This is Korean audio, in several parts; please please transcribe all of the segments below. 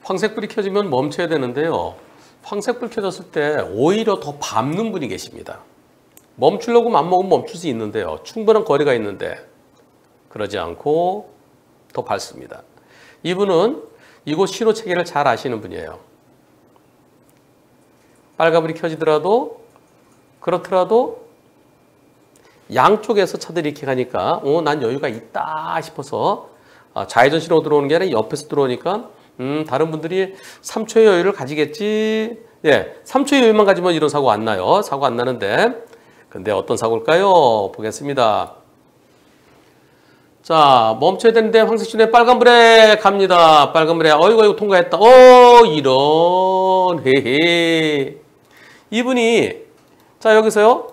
황색불이 켜지면 멈춰야 되는데요. 황색불 켜졌을 때 오히려 더 밟는 분이 계십니다. 멈추려고 맘먹으면 멈출 수 있는데요. 충분한 거리가 있는데 그러지 않고 더 밟습니다. 이분은 이곳 신호 체계를 잘 아시는 분이에요. 빨간불이 켜지더라도 그렇더라도 양쪽에서 차들이 이렇게 가니까 난 여유가 있다 싶어서 좌회전 신호 들어오는 게 아니라 옆에서 들어오니까 다른 분들이 3초의 여유를 가지겠지. 예, 3초의 여유만 가지면 이런 사고 안 나요. 사고 안 나는데. 근데 어떤 사고일까요? 보겠습니다. 자, 멈춰야 되는데 황색 신호에 빨간불에 갑니다. 빨간불에 어이구 통과했다. 이런 헤헤. 이분이 자 여기서요.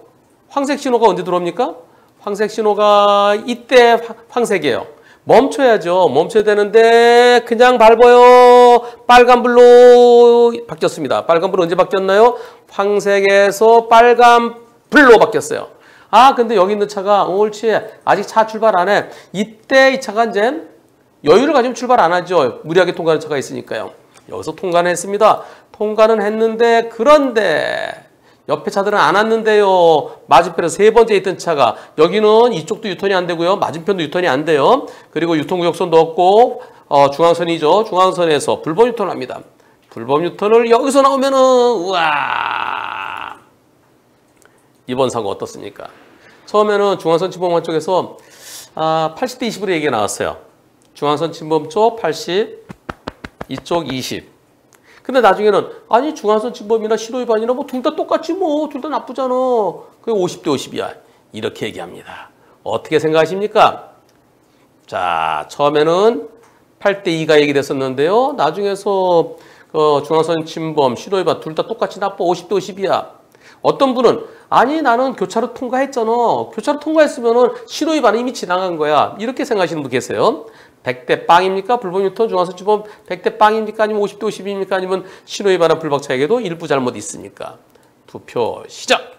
황색 신호가 언제 들어옵니까? 황색 신호가 이때 황색이에요. 멈춰야죠. 멈춰야 되는데 그냥 밟아요. 빨간불로 바뀌었습니다. 빨간불 언제 바뀌었나요? 황색에서 빨간불로 바뀌었어요. 근데 여기 있는 차가 옳지. 아직 차 출발 안 해. 이때 이 차가 이제 여유를 가지면 출발 안 하죠. 무리하게 통과하는 차가 있으니까요. 여기서 통과는 했습니다. 통과는 했는데 그런데 옆에 차들은 안 왔는데요. 맞은편에서 세 번째 있던 차가 여기는 이쪽도 유턴이 안 되고요. 맞은편도 유턴이 안 돼요. 그리고 유턴구역선도 없고 중앙선이죠. 중앙선에서 불법 유턴을 합니다. 불법 유턴을 여기서 나오면은 우와. 이번 사고 어떻습니까? 처음에는 중앙선 침범한 쪽에서 80대 20으로 얘기가 나왔어요. 중앙선 침범 쪽 80, 이쪽 20. 근데 나중에는 아니 중앙선 침범이나 신호위반이나 뭐 둘 다 똑같지 뭐 둘 다 나쁘잖아. 그게 50대 50이야. 이렇게 얘기합니다. 어떻게 생각하십니까? 자 처음에는 8대 2가 얘기됐었는데요. 나중에서 중앙선 침범, 신호위반 둘 다 똑같이 나빠 50대 50이야. 어떤 분은 아니 나는 교차로 통과했잖아. 교차로 통과했으면은 신호위반은 이미 지나간 거야. 이렇게 생각하시는 분 계세요. 100대 빵입니까? 불법 유턴 중앙선 침범 100대 빵입니까? 아니면 50대 50입니까? 아니면 신호위반한 불박차에게도 일부 잘못 있습니까? 투표 시작!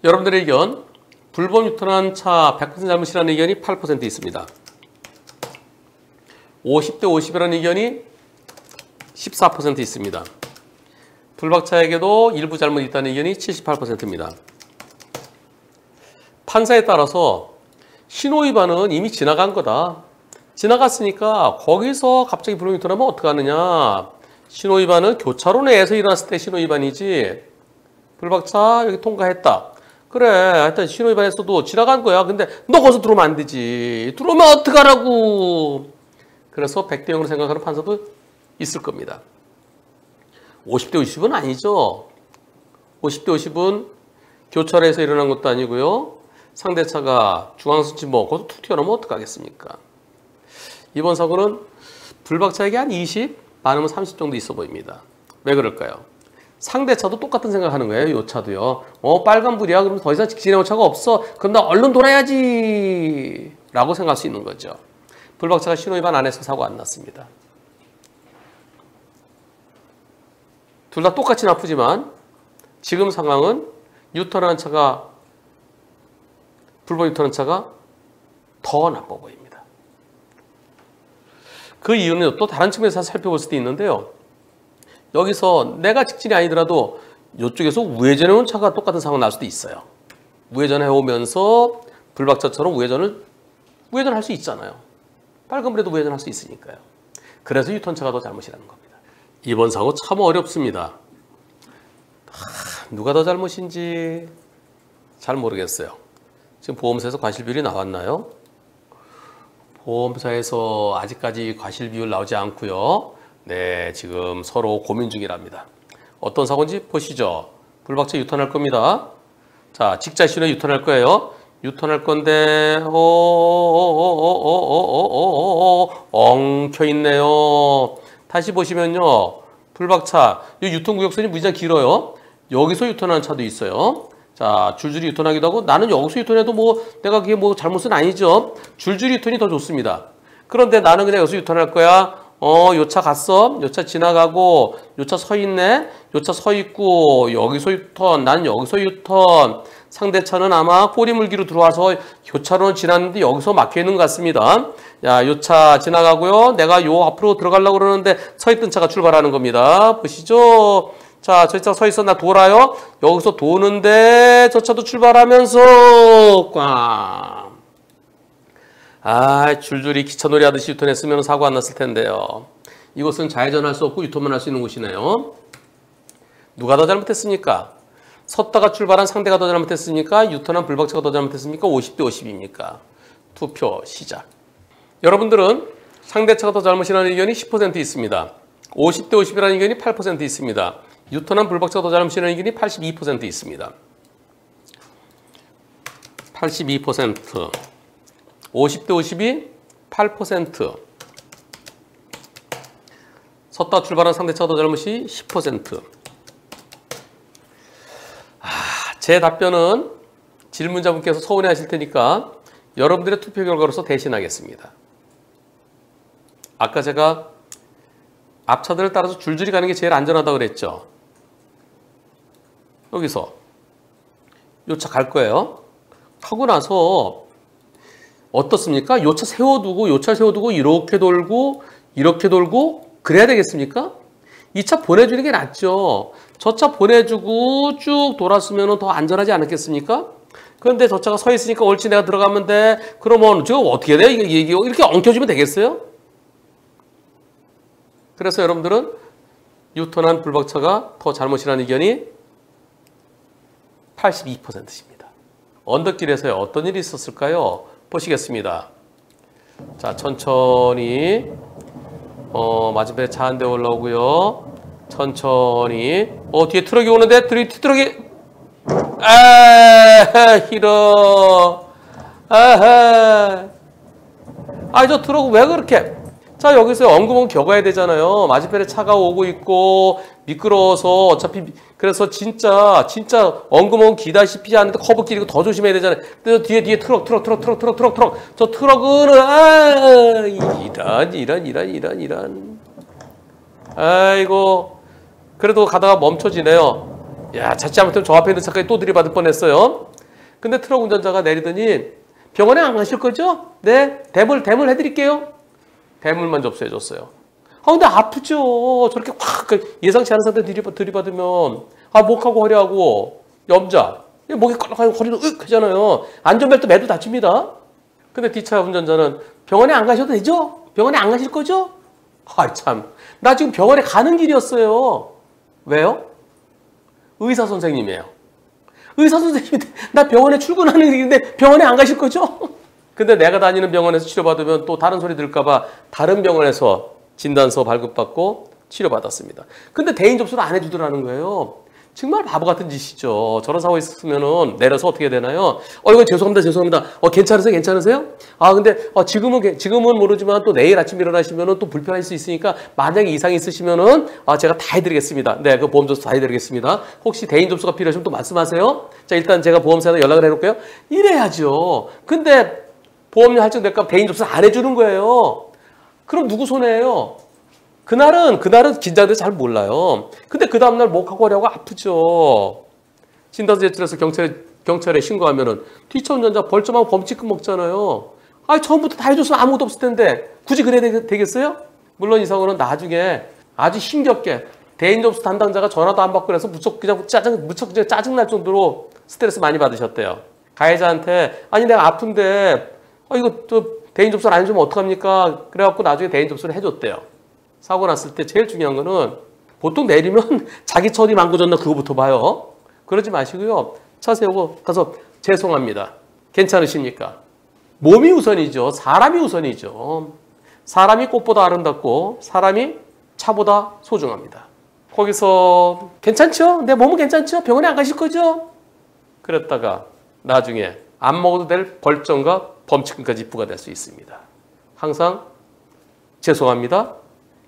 여러분들의 의견 불법 유턴한 차 100% 잘못이라는 의견이 8% 있습니다. 50대 50이라는 의견이 14% 있습니다. 불박차에게도 일부 잘못 있다는 의견이 78%입니다. 판사에 따라서 신호위반은 이미 지나간 거다. 지나갔으니까 거기서 갑자기 불법 유턴하면 어떡하느냐. 신호위반은 교차로 내에서 일어났을 때 신호위반이지. 불박차 여기 통과했다. 그래 하여튼 신호위반했어도 지나간 거야. 근데 너 거기서 들어오면 안 되지. 들어오면 어떡하라고. 그래서 100대 0으로 생각하는 판사도 있을 겁니다. 50대 50은 아니죠. 50대 50은 교차로에서 일어난 것도 아니고요. 상대차가 중앙선 침범 거기서 툭 튀어나오면 어떡하겠습니까? 이번 사고는 불박차에게 한 20, 많으면 30 정도 있어 보입니다. 왜 그럴까요? 상대차도 똑같은 생각하는 거예요. 이 차도요. 빨간불이야. 그럼 더 이상 직진해올 차가 없어. 그럼 나 얼른 돌아야지. 라고 생각할 수 있는 거죠. 불박차가 신호위반 안 해서 사고 안 났습니다. 둘 다 똑같이 나쁘지만 지금 상황은 유턴하는 차가 불법 유턴하는 차가 더 나빠 보입니다. 그 이유는 또 다른 측면에서 살펴볼 수도 있는데요. 여기서 내가 직진이 아니더라도 이쪽에서 우회전해 온 차가 똑같은 상황 날 수도 있어요. 우회전해 오면서 불박차처럼 우회전할 수 있잖아요. 빨간불에도 우회전할 수 있으니까요. 그래서 유턴차가 더 잘못이라는 겁니다. 이번 사고 참 어렵습니다. 누가 더 잘못인지 잘 모르겠어요. 지금 보험사에서 과실비율이 나왔나요? 보험사에서 아직까지 과실비율 나오지 않고요. 네, 지금 서로 고민 중이랍니다. 어떤 사고인지 보시죠. 불박차 유턴할 겁니다. 자, 직자 신호에 유턴할 거예요. 유턴할 건데 엉켜 있네요. 다시 보시면요. 불박차 이 유턴구역선이 무지장 길어요. 여기서 유턴하는 차도 있어요. 자, 줄줄이 유턴하기도 하고 나는 여기서 유턴해도 뭐 내가 그게 뭐 잘못은 아니죠. 줄줄이 유턴이 더 좋습니다. 그런데 나는 그냥 여기서 유턴할 거야. 요 차 갔어. 요 차 지나가고 요 차 서 있네. 요 차 서 있고 여기서 유턴. 나는 여기서 유턴. 상대차는 아마 꼬리물기로 들어와서 교차로는 지났는데 여기서 막혀있는 것 같습니다. 야, 요 차 지나가고요. 내가 요 앞으로 들어가려고 그러는데 서 있던 차가 출발하는 겁니다. 보시죠. 자, 저 차 서 있어. 나 돌아요. 여기서 도는데 저 차도 출발하면서 꽝. 아, 줄줄이 기차놀이 하듯이 유턴했으면 사고 안 났을 텐데요. 이곳은 좌회전할 수 없고 유턴만 할 수 있는 곳이네요. 누가 더 잘못했습니까? 섰다가 출발한 상대가 더 잘못했습니까? 유턴한 불박차가 더 잘못했습니까? 50대 50입니까? 투표 시작. 여러분들은 상대차가 더 잘못이라는 의견이 10% 있습니다. 50대 50이라는 의견이 8% 있습니다. 유턴한 불박차가 더 잘못이라는 의견이 82% 있습니다. 82%, 50대 50이 8%, 섰다 출발한 상대차가 더 잘못이 10%. 제 답변은 질문자분께서 서운해하실 테니까 여러분들의 투표 결과로서 대신하겠습니다. 아까 제가 앞차들을 따라서 줄줄이 가는 게 제일 안전하다고 그랬죠. 여기서 요 차 갈 거예요. 하고 나서 어떻습니까? 요 차 세워두고 요 차 세워두고 이렇게 돌고 그래야 되겠습니까? 이 차 보내주는 게 낫죠. 저 차 보내주고 쭉 돌았으면 더 안전하지 않았겠습니까? 그런데 저 차가 서 있으니까 옳지 내가 들어가면 돼. 그러면 지금 어떻게 해야 돼? 이게 이렇게 엉켜주면 되겠어요? 그래서 여러분들은 유턴한 불박차가 더 잘못이라는 의견이 82%입니다. 언덕길에서요. 어떤 일이 있었을까요? 보시겠습니다. 자, 천천히 맞은편에 차 한 대 올라오고요. 천천히 뒤에 트럭이 오는데 트럭이 히러 저 트럭 왜 그렇게 자 여기서 엉금엉금 겪어야 되잖아요. 맞은편에 차가 오고 있고 미끄러워서 어차피 그래서 진짜 엉금엉금 기다시피 하는데 커브길이고 더 조심해야 되잖아요. 근데 뒤에 트럭 저 트럭은 이런 아이고 그래도 가다가 멈춰지네요. 야 자칫 잘못하면 저 앞에 있는 차까지 또 들이받을 뻔했어요. 근데 트럭 운전자가 내리더니 병원에 안 가실 거죠? 네 대물 해드릴게요. 대물만 접수해줬어요. 근데 아프죠. 저렇게 확 예상치 않은 상태 들이받으면 목하고 허리하고 염자 목이 껄렁하고 허리도 윽 하잖아요. 안전벨트 매도 다칩니다. 근데 뒷차 운전자는 병원에 안 가셔도 되죠? 병원에 안 가실 거죠? 참, 나 지금 병원에 가는 길이었어요. 왜요? 의사 선생님이에요. 의사 선생님인데 나 병원에 출근하는 길인데 병원에 안 가실 거죠? 근데 내가 다니는 병원에서 치료받으면 또 다른 소리 들을까 봐 다른 병원에서 진단서 발급받고 치료받았습니다. 근데 대인 접수를 안 해주더라는 거예요. 정말 바보 같은 짓이죠. 저런 사고 있으면은 내려서 어떻게 되나요? 이거 죄송합니다. 괜찮으세요? 근데 지금은 모르지만 또 내일 아침 일어나시면은 또 불편할 수 있으니까 만약에 이상이 있으시면은 제가 다 해드리겠습니다. 네, 그 보험 접수 다 해드리겠습니다. 혹시 대인 접수가 필요하시면 또 말씀하세요. 자, 일단 제가 보험사에 연락을 해놓을게요. 이래야죠. 근데 보험료 할증될까 대인 접수 안 해주는 거예요. 그럼 누구 손해예요? 그날은 긴장돼서 잘 몰라요. 근데 그 다음날 목하고 허리하고 아프죠. 진단서 제출해서 경찰에 신고하면은 뒷차 운전자 벌점하고 범칙금 먹잖아요. 처음부터 다 해줬으면 아무것도 없을 텐데 굳이 그래야 되겠어요? 물론 이 사고는 나중에 아주 힘겹게 대인 접수 담당자가 전화도 안 받고 그래서 무척 짜증날 정도로 스트레스 많이 받으셨대요. 가해자한테 내가 아픈데 이거 대인 접수를 안 해주면 어떡합니까? 그래갖고 나중에 대인 접수를 해줬대요. 사고 났을 때 제일 중요한 거는 보통 내리면 자기 차 어디 망가졌나 그거부터 봐요. 그러지 마시고요. 차 세우고 가서 죄송합니다. 괜찮으십니까? 몸이 우선이죠. 사람이 우선이죠. 사람이 꽃보다 아름답고 사람이 차보다 소중합니다. 거기서 괜찮죠? 내 몸은 괜찮죠? 병원에 안 가실 거죠? 그랬다가 나중에 안 먹어도 될 벌점과 범칙금까지 부과될 수 있습니다. 항상 죄송합니다.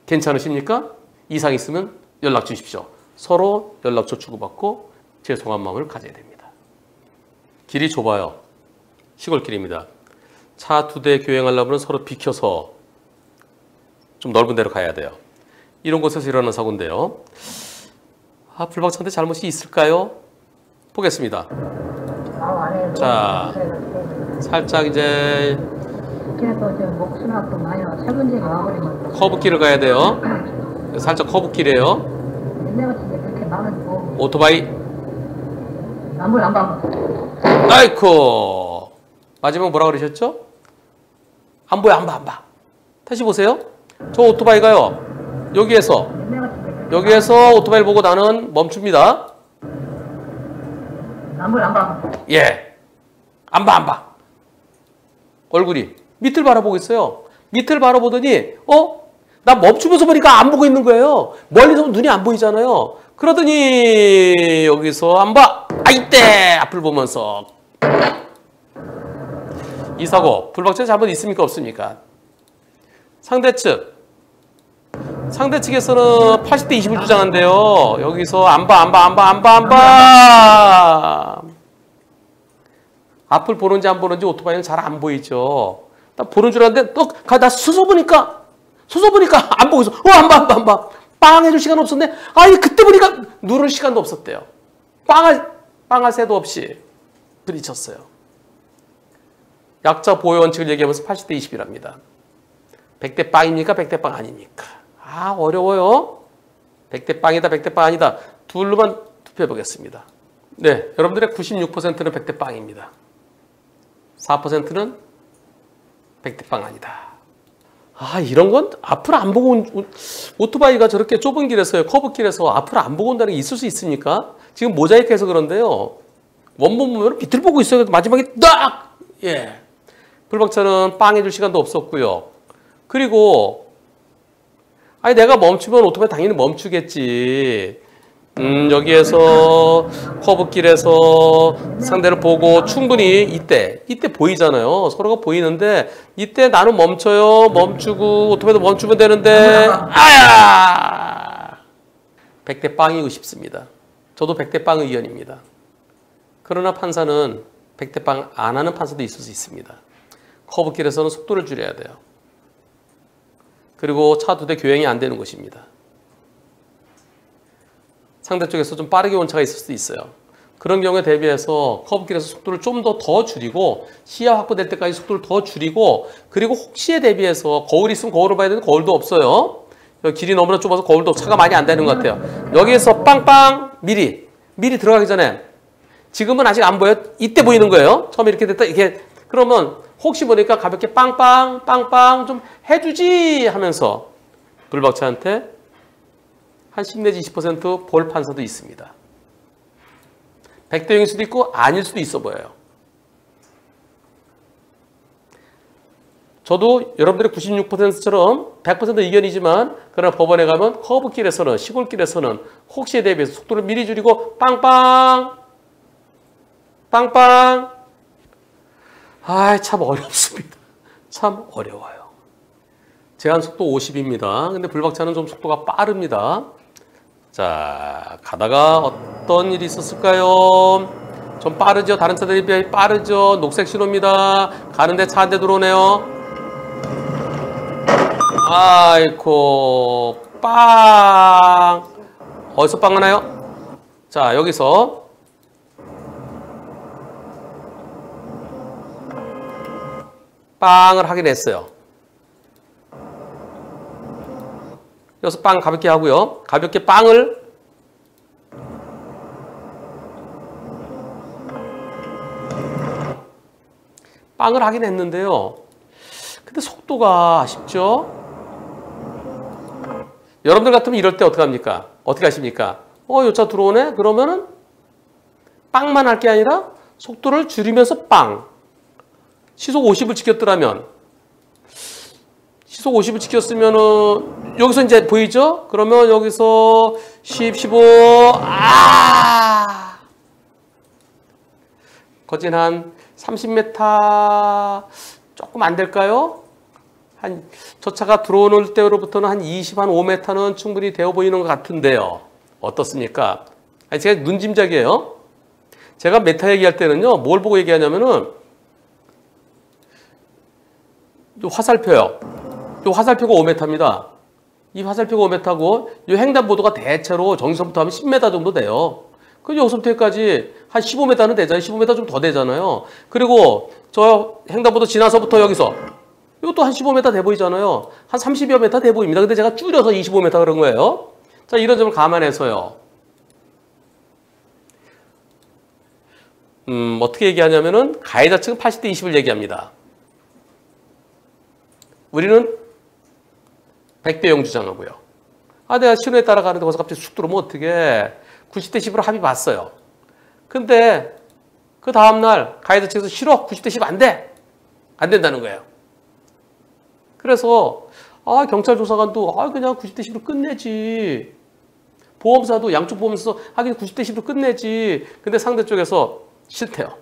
괜찮으십니까? 이상 있으면 연락 주십시오. 서로 연락처 주고받고 죄송한 마음을 가져야 됩니다. 길이 좁아요. 시골길입니다. 차 2대 교행하려면 서로 비켜서 좀 넓은 데로 가야 돼요. 이런 곳에서 일어나는 사고인데요. 불박차인데 잘못이 있을까요? 보겠습니다. 자, 살짝 이제 그래서 지금 목수납도 많이 와. 세번째가 와버리면 커브길을 가야 돼요. 살짝 커브길이에요. 옛날 같은데 그렇게 많은 오토바이. 나물 안 봐. 아이쿠. 마지막 뭐라 그러셨죠? 안 보여, 안 봐. 다시 보세요. 저 오토바이가요. 여기에서 오토바이를 보고 나는 멈춥니다. 나물 안 봐. 예. 안 봐. 얼굴이 밑을 바라보고 있어요. 밑을 바라보더니 나 멈추면서 보니까 안 보고 있는 거예요. 멀리서 보면 눈이 안 보이잖아요. 그러더니 여기서 안 봐. 이때 앞을 보면서 이 사고 불박차 잘못 있습니까 없습니까? 상대 측에서는 80대 20을 주장한대요. 여기서 안 봐. 앞을 보는지 안 보는지 오토바이는 잘 안 보이죠. 나 보는 줄 알았는데 나 서서 보니까 안 보고 있어. 안 봐. 빵 해줄 시간 없었네. 그때 보니까 누를 시간도 없었대요. 빵할 새도 없이 부딪혔어요. 약자 보호 원칙을 얘기하면서 80대 20이랍니다. 100대 빵입니까? 100대 빵 아닙니까? 어려워요. 100대 빵이다, 100대 빵 아니다. 둘로만 투표해 보겠습니다. 네, 여러분들의 96%는 100대 빵입니다. 4%는 100대 빵 아니다. 이런 건 앞을 안 보고 오토바이가 저렇게 좁은 길에서요, 커브길에서 앞을 안 보고 온다는 게 있을 수 있습니까? 지금 모자이크해서 그런데요. 원본 보면 밑을 보고 있어요. 마지막에 딱! 예. 불박차는 빵 해줄 시간도 없었고요. 그리고 내가 멈추면 오토바이 당연히 멈추겠지. 여기에서 커브길에서 상대를 보고 충분히 이때 보이잖아요. 서로가 보이는데 이때 나는 멈추고 오토바이도 멈추면 되는데 100대 빵이고 싶습니다. 저도 100대 빵 의견입니다. 그러나 판사는 100대 빵 안 하는 판사도 있을 수 있습니다. 커브길에서는 속도를 줄여야 돼요. 그리고 차 두 대 교행이 안 되는 것입니다. 상대 쪽에서 좀 빠르게 온 차가 있을 수도 있어요. 그런 경우에 대비해서 커브길에서 속도를 좀 더 줄이고 시야 확보될 때까지 속도를 더 줄이고 그리고 혹시에 대비해서 거울이 있으면 거울을 봐야 되는데 거울도 없어요. 길이 너무나 좁아서 거울도 차가 많이 안 되는 것 같아요. 여기에서 빵빵 미리 들어가기 전에 지금은 아직 안 보여요. 이때 보이는 거예요. 처음에 이렇게 됐다 이렇게 그러면 혹시 보니까 가볍게 빵빵 좀 해주지 하면서 불박차한테 한 10 내지 20% 볼 판사도 있습니다. 100대 0일 수도 있고 아닐 수도 있어 보여요. 저도 여러분들의 96%처럼 100% 의견이지만 그러나 법원에 가면 커브길에서는 시골길에서는 혹시에 대비해서 속도를 미리 줄이고 빵빵 참 어렵습니다. 참 어려워요. 제한 속도 50입니다. 근데 불박차는 좀 속도가 빠릅니다. 자, 가다가 어떤 일이 있었을까요? 좀 빠르죠? 다른 차들에 비해 빠르죠? 녹색 신호입니다. 가는데 차 한 대 들어오네요. 아이고, 빵! 어디서 빵 하나요? 자, 여기서 빵을 하긴 했어요. 여기서 빵 가볍게 하고요. 가볍게 빵을 하긴 했는데요. 근데 속도가 아쉽죠? 여러분들 같으면 이럴 때 어떻게 합니까? 어떻게 하십니까? 요 차 들어오네? 그러면은 빵만 할 게 아니라 속도를 줄이면서 빵. 시속 50을 지켰더라면 시속 50을 지켰으면은 여기서 이제 보이죠? 그러면 여기서 10, 15 거진 한 30m 조금 안 될까요? 저 차가 들어오는 때로부터는 한 20, 한 5m는 충분히 되어 보이는 것 같은데요. 어떻습니까? 제가 눈짐작이에요. 제가 메타 얘기할 때는요, 뭘 보고 얘기하냐면은 요 화살표요. 요 화살표가 5m입니다. 이 화살표가 5m고 이 횡단보도가 대체로 정지선부터 하면 10m 정도 돼요. 그 여기서부터 여기까지 한 15m는 되잖아요. 15m 좀 더 되잖아요. 그리고 저 횡단보도 지나서부터 여기서 이것도 한 15m 돼 보이잖아요. 한 30여 m 돼 보입니다. 근데 제가 줄여서 25m 그런 거예요. 자, 이런 점을 감안해서요. 어떻게 얘기하냐면은 가해자 측은 80대 20을 얘기합니다. 우리는 100대 0 주장하고요. 아, 내가 신호에 따라 가는데 거기서 갑자기 쑥 들어오면 어떻게 90대 10으로 합의 봤어요. 근데 그 다음날 가해자 측에서 싫어. 90대 10 안 돼. 안 된다는 거예요. 그래서 경찰 조사관도 그냥 90대 10으로 끝내지. 보험사도 양쪽 보험사도 하긴 90대 10으로 끝내지. 근데 상대 쪽에서 싫대요.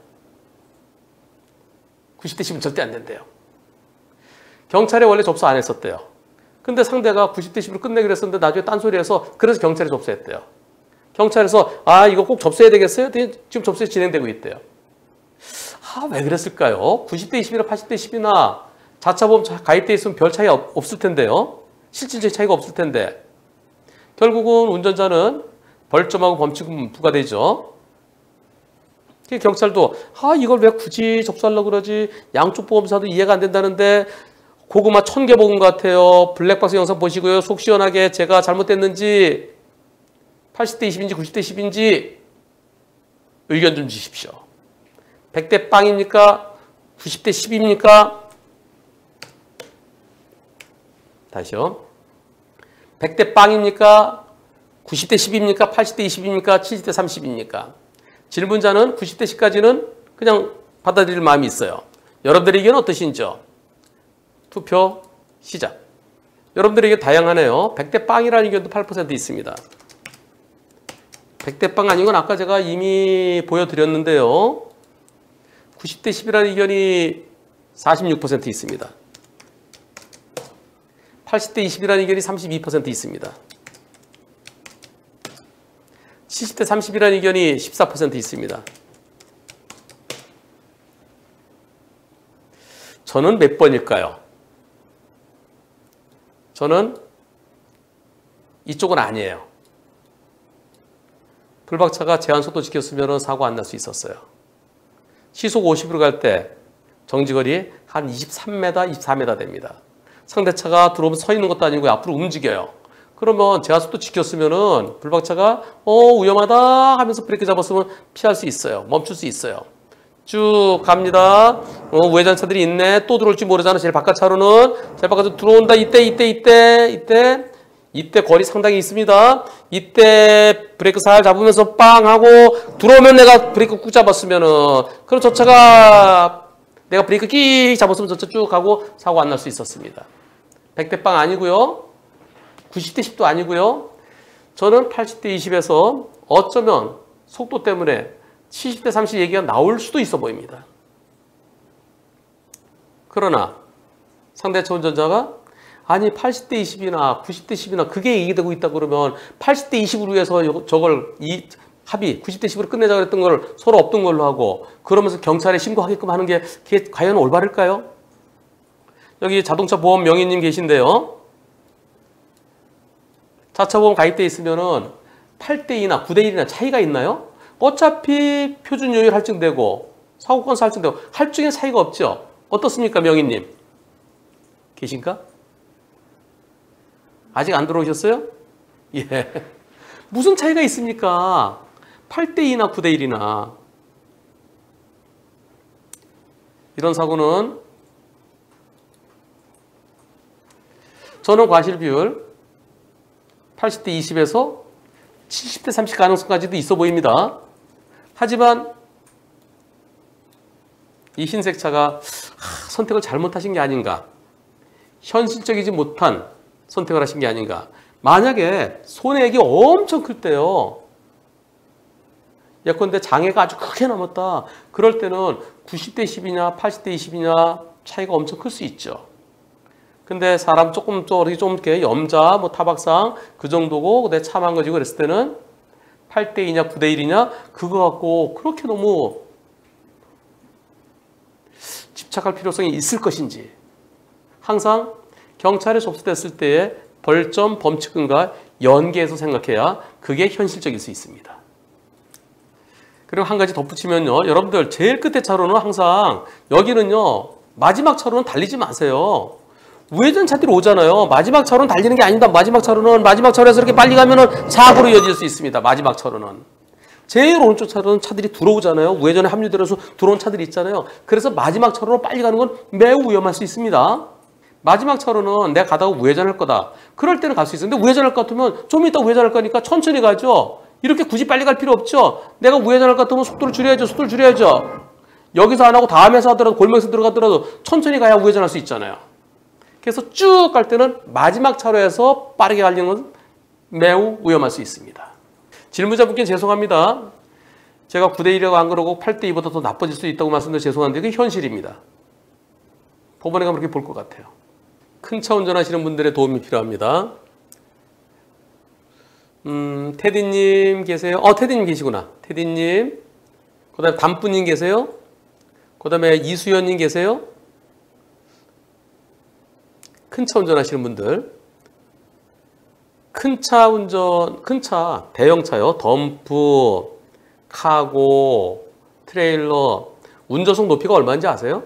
90대 10은 절대 안 된대요. 경찰에 원래 접수 안 했었대요. 근데 상대가 90대 10으로 끝내기로 했었는데 나중에 딴소리해서 그래서 경찰에 접수했대요. 경찰에서 이거 꼭 접수해야 되겠어요? 지금 접수에 진행되고 있대요. 왜 그랬을까요? 90대 20이나 80대 10이나 자차보험 가입돼 있으면 별 차이 없을 텐데요. 실질적인 차이가 없을 텐데 결국은 운전자는 벌점하고 범칙금 부과되죠. 경찰도 이걸 왜 굳이 접수하려고 그러지? 양쪽 보험사도 이해가 안 된다는데 고구마 1000개 먹은 것 같아요. 블랙박스 영상 보시고요. 속 시원하게 제가 잘못됐는지 80대 20인지 90대 10인지 의견 좀 주십시오. 100대 빵입니까? 90대 10입니까? 다시요. 100대 빵입니까? 90대 10입니까? 80대 20입니까? 70대 30입니까? 질문자는 90대 10까지는 그냥 받아들일 마음이 있어요. 여러분들의 의견은 어떠신지요? 투표 시작. 여러분들의 의견 다양하네요. 100대 빵이라는 의견도 8% 있습니다. 100대 빵 아닌 건 아까 제가 이미 보여드렸는데요. 90대 10이라는 의견이 46% 있습니다. 80대 20이라는 의견이 32% 있습니다. 70대 30이라는 의견이 14% 있습니다. 저는 몇 번일까요? 저는 이쪽은 아니에요. 불박차가 제한 속도 지켰으면 사고 안 날 수 있었어요. 시속 50으로 갈 때 정지거리 한 23m, 24m 됩니다. 상대차가 들어오면 서 있는 것도 아니고 앞으로 움직여요. 그러면 제한 속도 지켰으면은 불박차가 위험하다 하면서 브레이크 잡았으면 피할 수 있어요. 멈출 수 있어요. 쭉 갑니다. 우회전차들이 있네. 또 들어올지 모르잖아. 제일 바깥 차로는. 제일 바깥으로 들어온다. 이때 거리 상당히 있습니다. 이때 브레이크 살 잡으면서 빵 하고 들어오면 내가 브레이크 꾹 잡았으면은 그럼 저 차가 내가 브레이크 끼 잡았으면 저 차 쭉 가고 사고 안 날 수 있었습니다. 100대 빵 아니고요. 90대 10도 아니고요. 저는 80대 20에서 어쩌면 속도 때문에 70대 30 얘기가 나올 수도 있어 보입니다. 그러나 상대차 운전자가 80대 20이나 90대 10이나 그게 얘기되고 있다 그러면 80대 20으로 해서 저걸 합의 90대 10으로 끝내자 그랬던 걸 서로 없던 걸로 하고 그러면서 경찰에 신고하게끔 하는 게 그게 과연 올바를까요? 여기 자동차 보험 명의님 계신데요. 자차 보험 가입돼 있으면은 8대 2나 9대 1이나 차이가 있나요? 어차피 표준 요율 할증되고 사고 건수 할증되고 할증에 차이가 없죠. 어떻습니까, 명의님? 계신가? 아직 안 들어오셨어요? 예. 무슨 차이가 있습니까? 8대 2나 9대 1이나. 이런 사고는 저는 과실 비율 80대 20에서 70대 30 가능성까지도 있어 보입니다. 하지만 이 흰색 차가 선택을 잘못하신 게 아닌가. 현실적이지 못한 선택을 하신 게 아닌가. 만약에 손해액이 엄청 클 때요. 예컨대 장애가 아주 크게 남았다. 그럴 때는 90대 10이냐 80대 20이냐 차이가 엄청 클 수 있죠. 근데 사람 조금 이렇게 염자, 타박상 그 정도고 내 차 망가지고 그랬을 때는 8대 2냐 9대 1이냐 그거 갖고 그렇게 너무 집착할 필요성이 있을 것인지 항상 경찰에 접수됐을 때의 벌점 범칙금과 연계해서 생각해야 그게 현실적일 수 있습니다. 그리고 한 가지 덧붙이면요. 여러분들 제일 끝에 차로는 항상 여기는요. 마지막 차로는 달리지 마세요. 우회전 차들이 오잖아요. 마지막 차로는 달리는 게 아니다. 마지막 차로에서 이렇게 빨리 가면은 사고로 이어질 수 있습니다. 마지막 차로는. 제일 오른쪽 차로는 차들이 들어오잖아요. 우회전에 합류되어서 들어온 차들이 있잖아요. 그래서 마지막 차로로 빨리 가는 건 매우 위험할 수 있습니다. 마지막 차로는 내가 가다가 우회전할 거다. 그럴 때는 갈 수 있어요. 근데 우회전할 것 같으면 좀 이따 우회전할 거니까 천천히 가죠. 이렇게 굳이 빨리 갈 필요 없죠. 내가 우회전할 것 같으면 속도를 줄여야죠. 여기서 안 하고 다음에서 하더라도 골목에서 들어가더라도 천천히 가야 우회전할 수 있잖아요. 그래서 쭉 갈 때는 마지막 차로에서 빠르게 가려는 건 매우 위험할 수 있습니다. 질문자분께 죄송합니다. 제가 9대1이라고 안 그러고 8대2보다 더 나빠질 수 있다고 말씀드려 죄송한데 그게 현실입니다. 법원에 가면 그렇게 볼 것 같아요. 큰 차 운전하시는 분들의 도움이 필요합니다. 테디님 계세요? 테디님 계시구나. 테디님. 그 다음에 담뿌님 계세요? 그 다음에 이수연님 계세요? 큰 차 운전하시는 분들. 큰 차, 대형차요. 덤프, 카고, 트레일러. 운전석 높이가 얼마인지 아세요?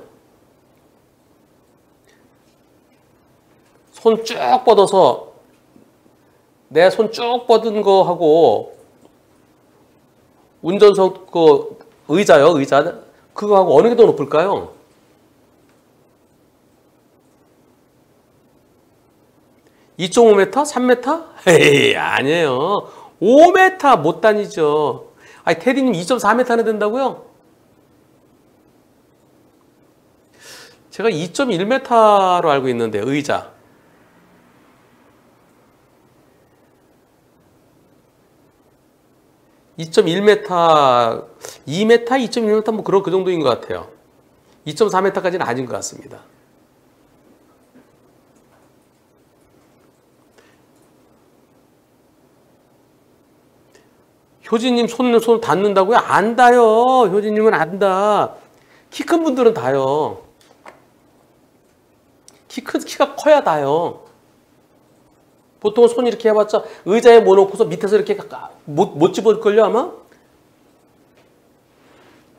손 쭉 뻗어서 내 손 쭉 뻗은 거 하고 운전석 그 의자 그거 하고 어느 게 더 높을까요? 2.5m? 3m? 에이, 아니에요. 5m 못 다니죠. 아니, 테디님 2.4m는 된다고요? 제가 2.1m로 알고 있는데, 의자. 2.1m, 2m, 2.1m 뭐 그 정도인 것 같아요. 2.4m까지는 아닌 것 같습니다. 효진님 손 닿는다고요? 안 닿아요. 효진님은 안 닿아. 키 큰 분들은 닿아요. 키가 커야 닿아요. 보통 손 이렇게 해봤자 의자에 뭐 놓고서 밑에서 이렇게 못 집어걸요 아마?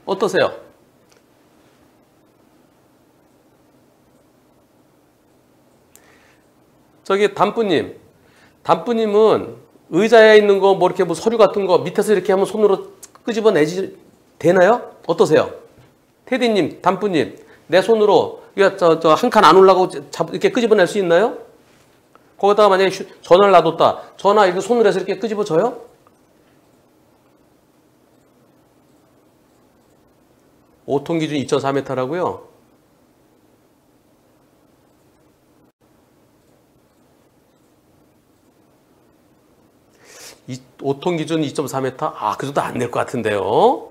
어떠세요? 저기 담뿌님은 의자에 있는 거 뭐 이렇게 뭐 서류 같은 거 밑에서 이렇게 하면 손으로 끄집어내지 되나요? 어떠세요? 테디님, 담뿌님, 내 손으로 저 한 칸 안 올라가고 이렇게 끄집어낼 수 있나요? 거기다가 만약에 전화를 놔뒀다. 전화 이렇게 손으로 해서 이렇게 끄집어져요? 오통 기준 2.4m라고요? 오통 기준 2.4m? 아, 그 정도 안 될 것 같은데요?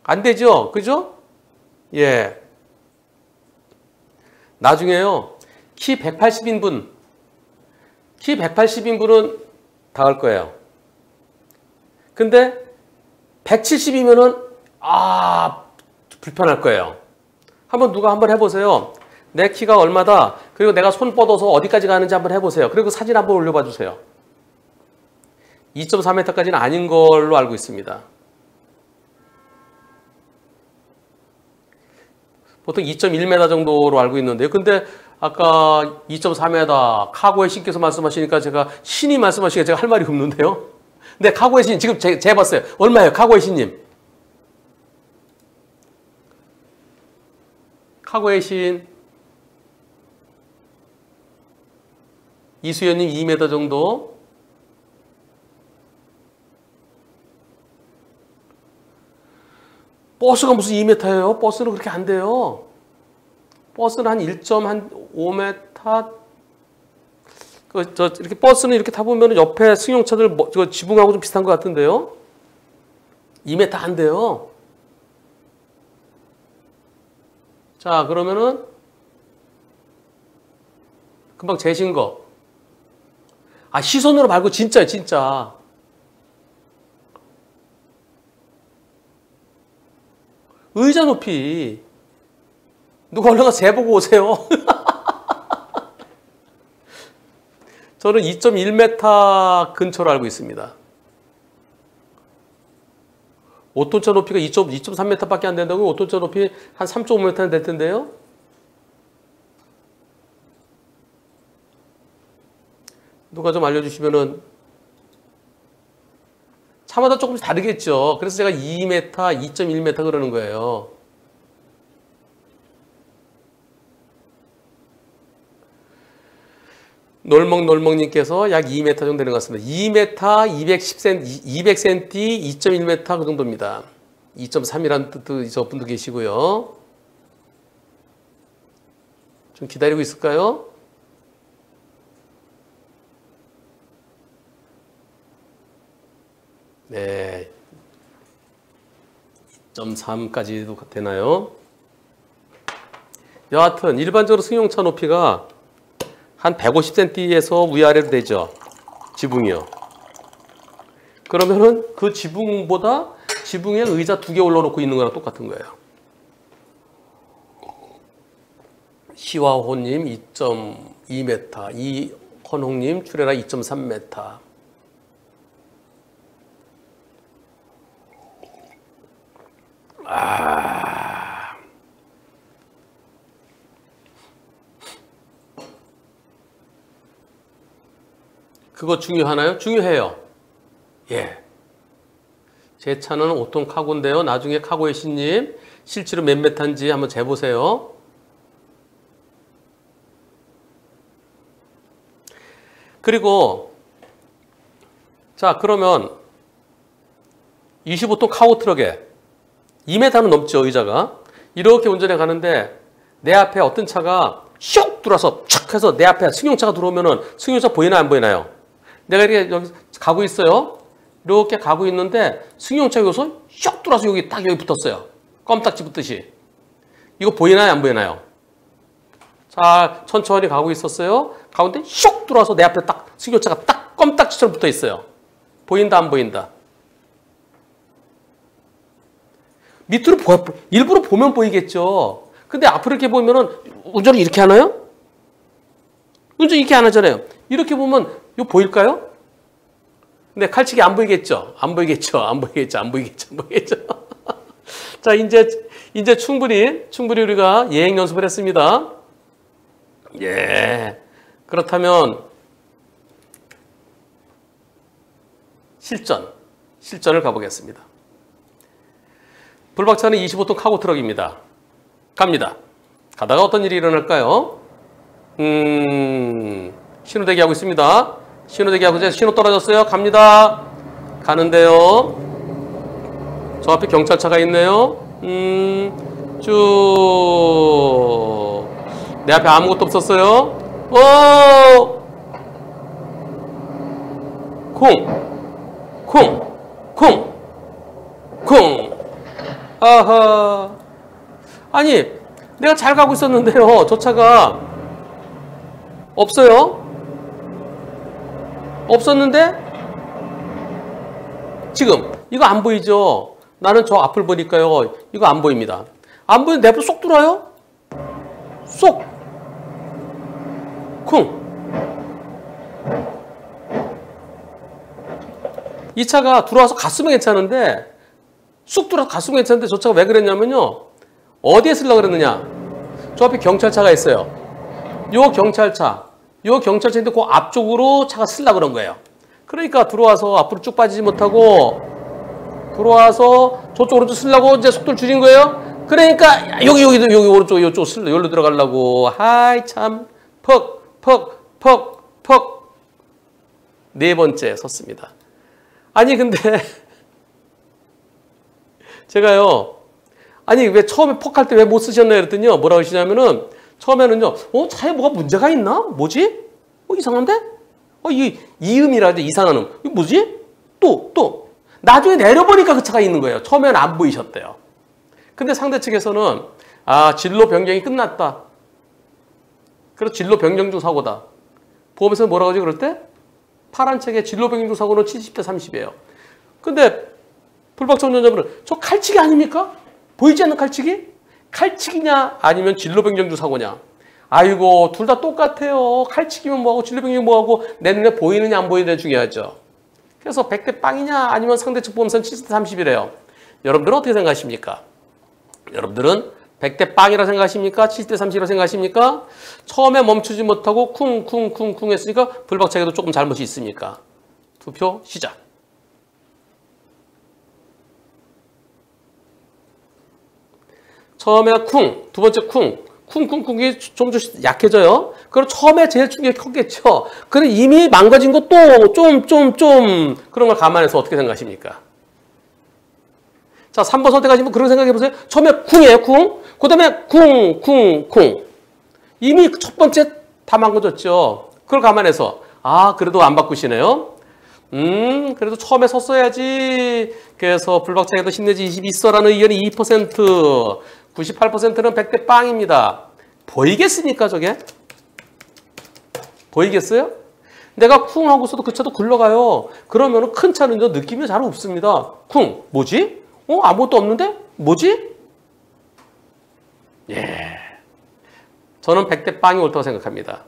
안 되죠? 그죠? 예. 나중에요. 키 180인분. 키 180인분은 닿을 거예요. 근데 170이면은 불편할 거예요. 누가 한번 해보세요. 내 키가 얼마다. 그리고 내가 손 뻗어서 어디까지 가는지 한번 해보세요. 그리고 사진 한번 올려봐 주세요. 2.4m까지는 아닌 걸로 알고 있습니다. 보통 2.1m 정도로 알고 있는데요. 근데 아까 2.4m 카고의 신께서 말씀하시니까 제가 신이 말씀하시니까 제가 할 말이 없는데요. 근데 카고의 신 지금 재봤어요. 얼마예요? 카고의 신님. 카고의 신. 이수연님 2m 정도. 버스가 무슨 2m예요? 버스는 그렇게 안 돼요. 버스는 한 1.5m. 이렇게 버스는 이렇게 타보면 옆에 승용차들 지붕하고 좀 비슷한 것 같은데요. 2m 안 돼요. 자, 그러면은 금방 재신 거. 시선으로 말고 진짜. 의자 높이. 누가 올라가서 재보고 오세요. 저는 2.1m 근처로 알고 있습니다. 오톤차 높이가 2.3m밖에 안 된다고 오톤차 높이 한 3.5m는 될 텐데요. 누가 좀 알려주시면은 차마다 조금씩 다르겠죠. 그래서 제가 2m, 2.1m 그러는 거예요. 놀먹놀먹님께서 약 2m 정도 되는 것 같습니다. 2m, 210cm, 200cm, 2.1m 그 정도입니다. 2.3이라는 뜻도 저 분도 계시고요. 좀 기다리고 있을까요? 네. 2.3까지도 되나요? 여하튼 일반적으로 승용차 높이가 한 150cm에서 위아래로 되죠. 지붕이요. 그러면은 그 지붕보다 지붕에 의자 2개 올려놓고 있는 거랑 똑같은 거예요. 시화호님 2.2m, 이헌홍님 출애라 2.3m. 그거 중요하나요? 중요해요. 예. 제 차는 5톤 카고인데요. 나중에 카고의 신님 실제로 몇 메타인지 한번 재보세요. 그리고 자 그러면 25톤 카고 트럭에 2m는 넘죠. 의자가. 이렇게 운전해 가는데 내 앞에 어떤 차가 슉 들어와서 촥 해서 내 앞에 승용차가 들어오면은 승용차 보이나요? 안 보이나요? 내가 이렇게 여기 가고 있어요. 이렇게 가고 있는데 승용차가 여기서 슉 들어와서 여기 딱 여기 붙었어요. 껌딱지 붙듯이. 이거 보이나요? 안 보이나요? 자, 천천히 가고 있었어요. 가운데 슉 들어와서 내 앞에 딱 승용차가 딱 껌딱지처럼 붙어 있어요. 보인다? 안 보인다? 밑으로 일부러 보면 보이겠죠. 근데 앞으로 이렇게 보면은 운전을 이렇게 하나요? 운전 이렇게 안 하잖아요. 이렇게 보면 이거 보일까요? 근데 칼치기 안 보이겠죠? 안 보이겠죠? 안 보이겠죠? 안 보이겠죠? 안 보이겠죠? 자, 이제 충분히 우리가 예행 연습을 했습니다. 예. 그렇다면 실전을 가보겠습니다. 불박차는 25톤 카고 트럭입니다. 갑니다. 가다가 어떤 일이 일어날까요? 신호 대기하고 있습니다. 신호 대기하고 이제 신호 떨어졌어요. 갑니다. 가는데요. 저 앞에 경찰차가 있네요. 쭉. 내 앞에 아무것도 없었어요. 쿵. 아하. 아니, 내가 잘 가고 있었는데요. 저 차가 없어요. 없었는데 지금 이거 안 보이죠? 나는 저 앞을 보니까요. 이거 안 보입니다. 안 보이는데 내 앞으로 쏙 들어와요? 쏙. 쿵. 이 차가 들어와서 갔으면 괜찮은데 쑥 들어와서 갔으면 괜찮은데 저 차가 왜 그랬냐면요. 어디에 쓰려고 그랬느냐. 저 앞에 경찰차가 있어요. 요 경찰차인데 그 앞쪽으로 차가 쓰려고 그런 거예요. 그러니까 들어와서 앞으로 쭉 빠지지 못하고 들어와서 저쪽으로 좀 쓰려고 이제 속도를 줄인 거예요. 그러니까 여기 오른쪽 이쪽 여기로 들어가려고. 하이 참 퍽 네 번째 섰습니다. 아니 근데 제가요. 아니 왜 처음에 퍽할 때 왜 못 쓰셨나요? 그랬더니요. 뭐라고 하시냐면은 처음에는요. 차에 뭐가 문제가 있나? 뭐지? 이상한데? 이음이라죠. 이상한 음. 이거 뭐지? 또. 나중에 내려보니까 그 차가 있는 거예요. 처음에는 안 보이셨대요. 근데 상대 측에서는 진로 변경이 끝났다. 그래서 진로 변경 중 사고다. 보험에서는 뭐라고 하지 그럴 때? 파란 책에 진로 변경 중 사고는 70대 30이에요. 근데 불박차 운전자분은 저 칼치기 아닙니까? 보이지 않는 칼치기? 칼치기냐 아니면 진로 변경 중 사고냐? 아이고 둘 다 똑같아요. 칼치기면 뭐하고 진로 변경이 뭐하고 내 눈에 보이느냐 안 보이느냐 중요하죠. 그래서 100대 빵이냐 아니면 상대측 보험사는 70대 30이래요. 여러분들은 어떻게 생각하십니까? 여러분들은 100대 빵이라 생각하십니까? 70대 30이라 생각하십니까? 처음에 멈추지 못하고 쿵쿵쿵쿵 했으니까 불박차기도 조금 잘못이 있습니까? 투표 시작. 처음에 쿵, 두 번째 쿵쿵쿵이 좀 약해져요. 그럼 처음에 제일 충격이 컸겠죠. 근데 이미 망가진 것도 좀 그런 걸 감안해서 어떻게 생각하십니까? 자, 3번 선택하신 분 그런 생각해 보세요. 처음에 쿵이에요, 쿵. 그 다음에 쿵. 이미 첫 번째 다 망가졌죠. 그걸 감안해서 그래도 안 바꾸시네요. 그래도 처음에 섰어야지. 그래서 불박차기도 힘내지 22서라는 의견이 2%, 98%는 100대 빵입니다. 보이겠습니까, 저게? 보이겠어요? 내가 쿵 하고서도 그 차도 굴러가요. 그러면 큰 차는 느낌이 잘 없습니다. 쿵, 뭐지? 아무것도 없는데? 뭐지? 예. 저는 100대 빵이 옳다고 생각합니다.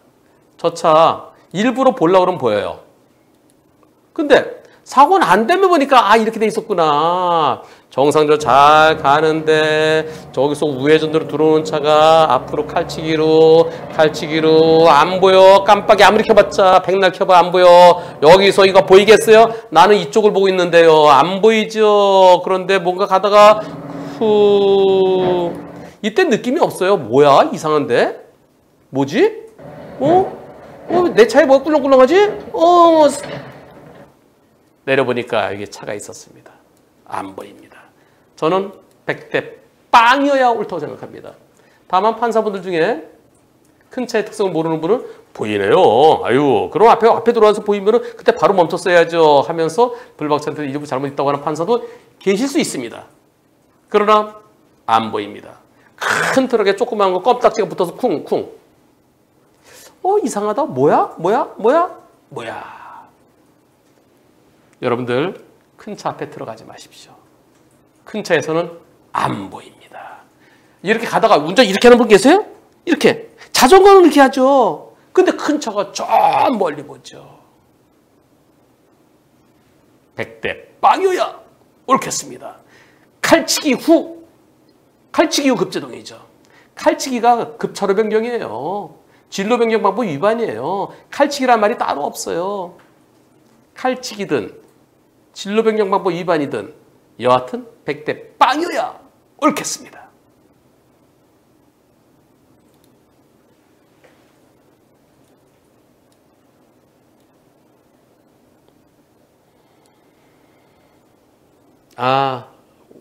저 차 일부러 보려고 그러면 보여요. 근데 사고는 안 되면 보니까 이렇게 돼 있었구나. 정상적으로 잘 가는데 저기서 우회전으로 들어오는 차가 앞으로 칼치기로 안 보여. 깜빡이 아무리 켜봤자 백날 켜봐 안 보여. 여기서 이거 보이겠어요? 나는 이쪽을 보고 있는데요. 안 보이죠. 그런데 뭔가 가다가 이때 느낌이 없어요. 뭐야? 이상한데? 뭐지? 내 차에 뭐가 꿀렁꿀렁하지? 내려보니까 여기 차가 있었습니다. 안 보입니다. 저는 100대 빵이어야 옳다고 생각합니다. 다만 판사분들 중에 큰 차의 특성을 모르는 분은 보이네요. 그럼 앞에 들어와서 보이면 그때 바로 멈췄어야죠 하면서 불박차한테 일부 잘못있다고 하는 판사도 계실 수 있습니다. 그러나 안 보입니다. 큰 트럭에 조그마한 거 껌딱지가 붙어서 쿵쿵. 이상하다. 뭐야? 여러분들 큰 차 앞에 들어가지 마십시오. 큰 차에서는 안 보입니다. 이렇게 가다가 운전 이렇게 하는 분 계세요? 이렇게. 자전거는 이렇게 하죠. 근데 큰 차가 저 멀리 보죠. 100대 빵이어야 옳겠습니다. 칼치기 후 급제동이죠. 칼치기가 급차로 변경이에요. 진로 변경 방법 위반이에요. 칼치기란 말이 따로 없어요. 칼치기든 진로 변경 방법 위반이든 여하튼 100대 빵이어야 옳겠습니다.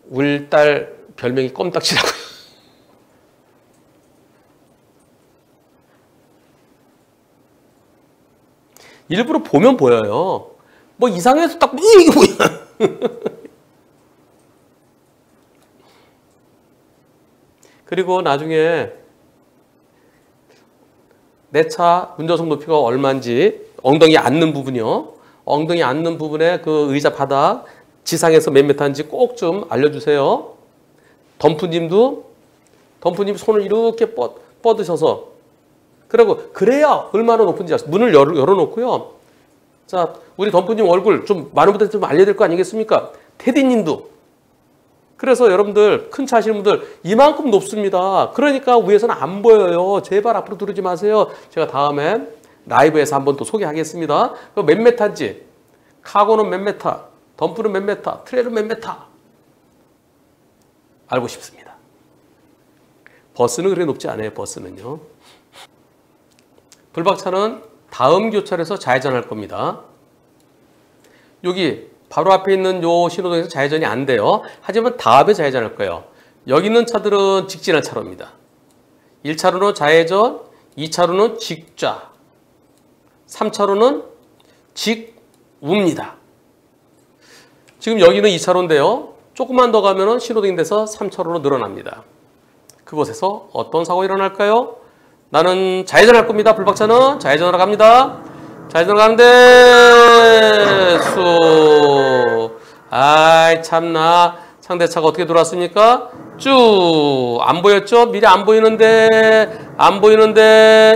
우리 딸 별명이 껌딱지라고요. 일부러 보면 보여요. 뭐 이상해서 딱 이게 뭐야. 그리고 나중에 내 차 운전석 높이가 얼마인지 엉덩이 앉는 부분이요. 엉덩이 앉는 부분에 그 의자 바닥 지상에서 몇 미터인지 꼭 좀 알려주세요. 덤프님 손을 이렇게 뻗으셔서 그래야 얼마나 높은지 문을 열어놓고요. 자, 우리 덤프님 얼굴 좀 많은 분들한테 좀 알려야 될 거 아니겠습니까? 테디님도. 그래서 여러분들 큰 차 하시는 분들 이만큼 높습니다. 그러니까 위에서는 안 보여요. 제발 앞으로 두르지 마세요. 제가 다음에 라이브에서 한번 또 소개하겠습니다. 몇 메타인지, 카고는 몇 메타, 덤프는 몇 메타, 트레일은 몇 메타 알고 싶습니다. 버스는 그렇게 높지 않아요. 버스는요. 불박차는 다음 교차로에서 좌회전할 겁니다. 여기 바로 앞에 있는 요 신호등에서 좌회전이 안 돼요. 하지만 다음에 좌회전할 거예요. 여기 있는 차들은 직진할 차로입니다. 1차로는 좌회전, 2차로는 직좌, 3차로는 직우입니다. 지금 여기는 2차로인데요. 조금만 더 가면 신호등이 돼서 3차로로 늘어납니다. 그곳에서 어떤 사고가 일어날까요? 나는 좌회전할 겁니다. 불박차는 좌회전하러 갑니다. 좌회전 가는데 참나. 상대차가 어떻게 들어왔습니까? 쭉 안 보였죠? 미리 안 보이는데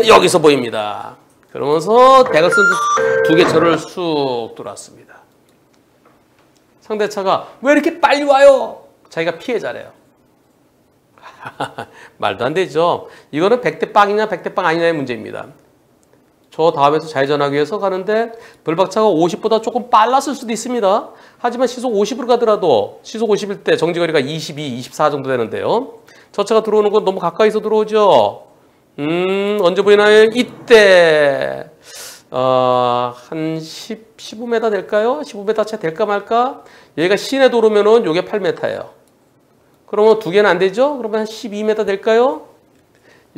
여기서 보입니다. 그러면서 대각선 두 개 차로를 쑥 들어왔습니다. 상대차가 왜 이렇게 빨리 와요? 자기가 피해자래요. 말도 안 되죠. 이거는 100대 빵이냐 100대 빵 아니냐의 문제입니다. 저 다음에서 좌회전하기 위해서 가는데 블박차가 50보다 조금 빨랐을 수도 있습니다. 하지만 시속 50으로 가더라도 시속 50일 때 정지거리가 22, 24 정도 되는데요. 저 차가 들어오는 건 너무 가까이서 들어오죠. 언제 보이나요? 이때 한 15m 될까요? 15m 차 될까 말까? 얘가 시내 도로면은 요게 8m예요. 그러면 두 개는 안 되죠? 그러면 한 12m 될까요?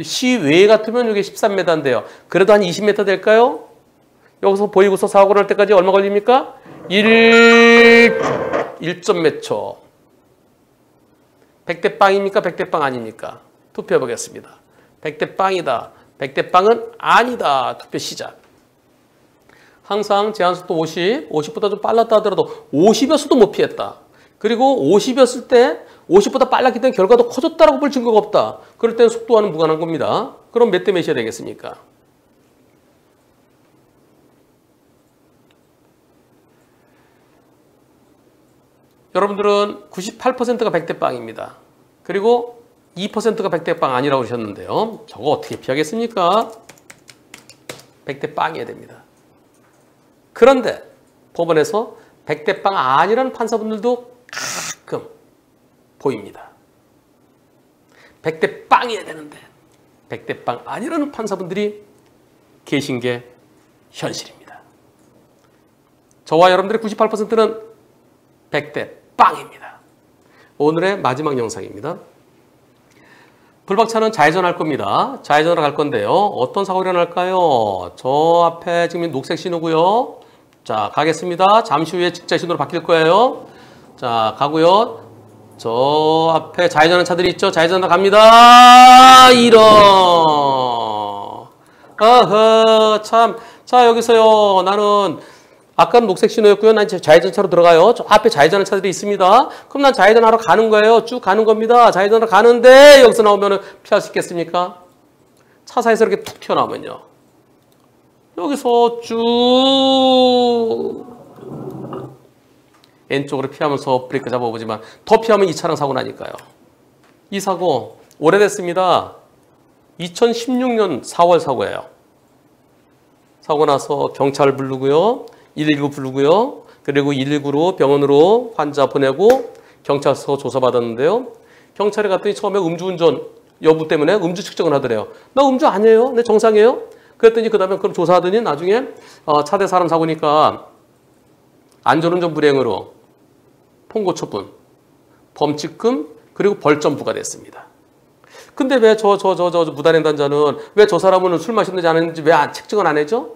시외 같으면 이게 13m인데요. 그래도 한 20m 될까요? 여기서 보이고서 사고 날 때까지 얼마 걸립니까? 1점 몇 초. 100대 빵입니까? 100대 빵 아닙니까? 투표해 보겠습니다. 100대 빵이다. 100대 빵은 아니다. 투표 시작. 항상 제한속도 50, 50보다 좀 빨랐다 하더라도 50이었어도 못 피했다. 그리고 50이었을 때 50보다 빨랐기 때문에 결과도 커졌다라고 볼 증거가 없다. 그럴 때는 속도와는 무관한 겁니다. 그럼 몇 대 몇이야 되겠습니까? 여러분들은 98%가 100대 빵입니다. 그리고 2%가 100대 빵 아니라고 그러셨는데요. 저거 어떻게 피하겠습니까? 100대 빵이어야 됩니다. 그런데 법원에서 100대 빵 아니라는 판사분들도 가끔 보입니다. 100대 빵이어야 되는데 100대 빵 아니라는 판사분들이 계신 게 현실입니다. 저와 여러분들의 98%는 100대 빵입니다. 오늘의 마지막 영상입니다. 블박차는 좌회전할 겁니다. 좌회전으로 갈 건데요. 어떤 사고가 일어날까요? 저 앞에 지금 녹색 신호고요. 자, 가겠습니다. 잠시 후에 직자 신호로 바뀔 거예요. 자, 가고요. 저 앞에 좌회전하는 차들이 있죠. 좌회전으로 갑니다. 이런. 어허, 참. 자, 여기서요. 나는 아까는 녹색 신호였고요. 난 이제 좌회전차로 들어가요. 저 앞에 좌회전하는 차들이 있습니다. 그럼 난 좌회전하러 가는 거예요. 쭉 가는 겁니다. 좌회전하러 가는데 여기서 나오면 피할 수 있겠습니까? 차 사이에서 이렇게 툭 튀어나오면요. 여기서 쭉 N쪽으로 피하면서 브레이크 잡아보지만 더 피하면 이 차랑 사고 나니까요. 이 사고 오래됐습니다. 2016년 4월 사고예요. 사고 나서 경찰 부르고요. 119 부르고요. 그리고 119로 병원으로 환자 보내고 경찰서 조사받았는데요. 경찰에 갔더니 처음에 음주운전 여부 때문에 음주 측정을 하더래요. 나 음주 아니에요. 내 정상이에요. 그랬더니 그 다음에 그럼 조사하더니 나중에 차대 사람 사고니까 안전운전 불이행으로 통고 처분, 범칙금 그리고 벌점 부과됐습니다. 근데 왜 저 무단횡단자는 왜 저 사람은 술 마셨는지 안 했는지 왜 책정을 안 해죠?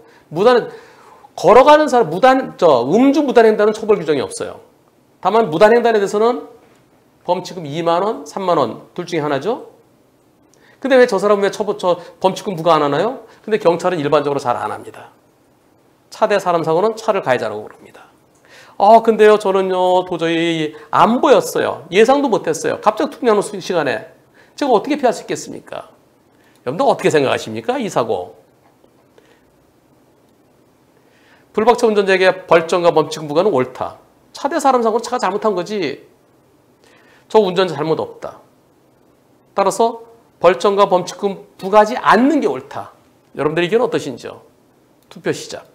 걸어가는 사람 음주 무단횡단은 처벌 규정이 없어요. 다만 무단횡단에 대해서는 범칙금 2만 원, 3만 원 둘 중에 하나죠. 근데 왜 저 사람은 왜 범칙금 부과 안 하나요? 근데 경찰은 일반적으로 잘 안 합니다. 차대 사람 사고는 차를 가해자라고 부릅니다. 근데요, 저는요, 도저히 안 보였어요. 예상도 못했어요. 갑자기 툭 나오는 시간에. 제가 어떻게 피할 수 있겠습니까? 여러분들 어떻게 생각하십니까? 이 사고. 불박차 운전자에게 벌점과 범칙금 부과는 옳다. 차대 사람 사고는 차가 잘못한 거지. 저 운전자 잘못 없다. 따라서 벌점과 범칙금 부과하지 않는 게 옳다. 여러분들 의견은 어떠신지요? 투표 시작.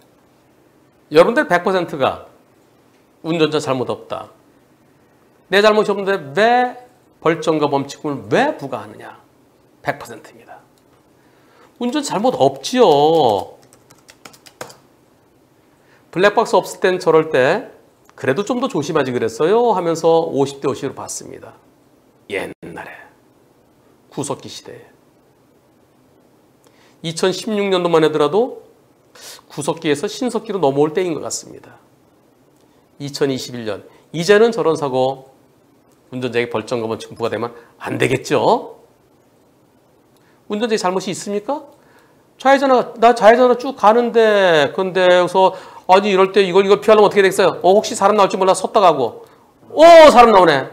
여러분들 100%가 운전자 잘못 없다. 내 잘못이 없는데 왜 벌점과 범칙금을 왜 부과하느냐? 100%입니다. 운전자 잘못 없지요. 블랙박스 없을 땐 저럴 때 그래도 좀 더 조심하지 그랬어요 하면서 50대 50으로 봤습니다. 옛날에 구석기 시대에 2016년도만 하더라도 구석기에서 신석기로 넘어올 때인 것 같습니다. 2021년 이제는 저런 사고 운전자에게 벌점과 범칙금 부과되면 안 되겠죠? 운전자의 잘못이 있습니까? 나 좌회전으로 쭉 가는데 근데 여기서 아니 이럴 때 이걸 피하려면 어떻게 되겠어요? 혹시 사람 나올지 몰라 섰다 가고 사람 나오네.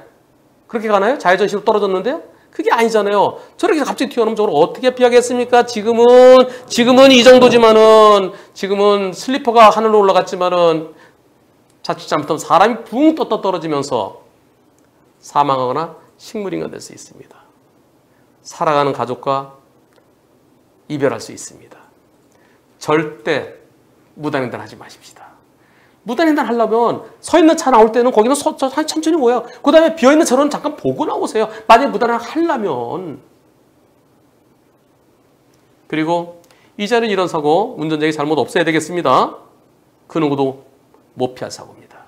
그렇게 가나요? 좌회전시로 떨어졌는데요? 그게 아니잖아요. 저렇게 갑자기 튀어나오면 저걸 어떻게 피하겠습니까? 지금은 이 정도지만은 지금은 슬리퍼가 하늘로 올라갔지만은 자칫 잘못하면 사람이 붕 떴다 떨어지면서 사망하거나 식물인간 될 수 있습니다. 살아가는 가족과 이별할 수 있습니다. 절대 무단횡단 하지 마십시다. 무단횡단 하려면 서 있는 차 나올 때는 거기는 천천히 모여. 그 다음에 비어있는 차로는 잠깐 보고 나오세요. 만약에 무단횡단 하려면. 그리고 이제는 이런 사고 운전자의 잘못 없어야 되겠습니다. 그 누구도 못 피할 사고입니다.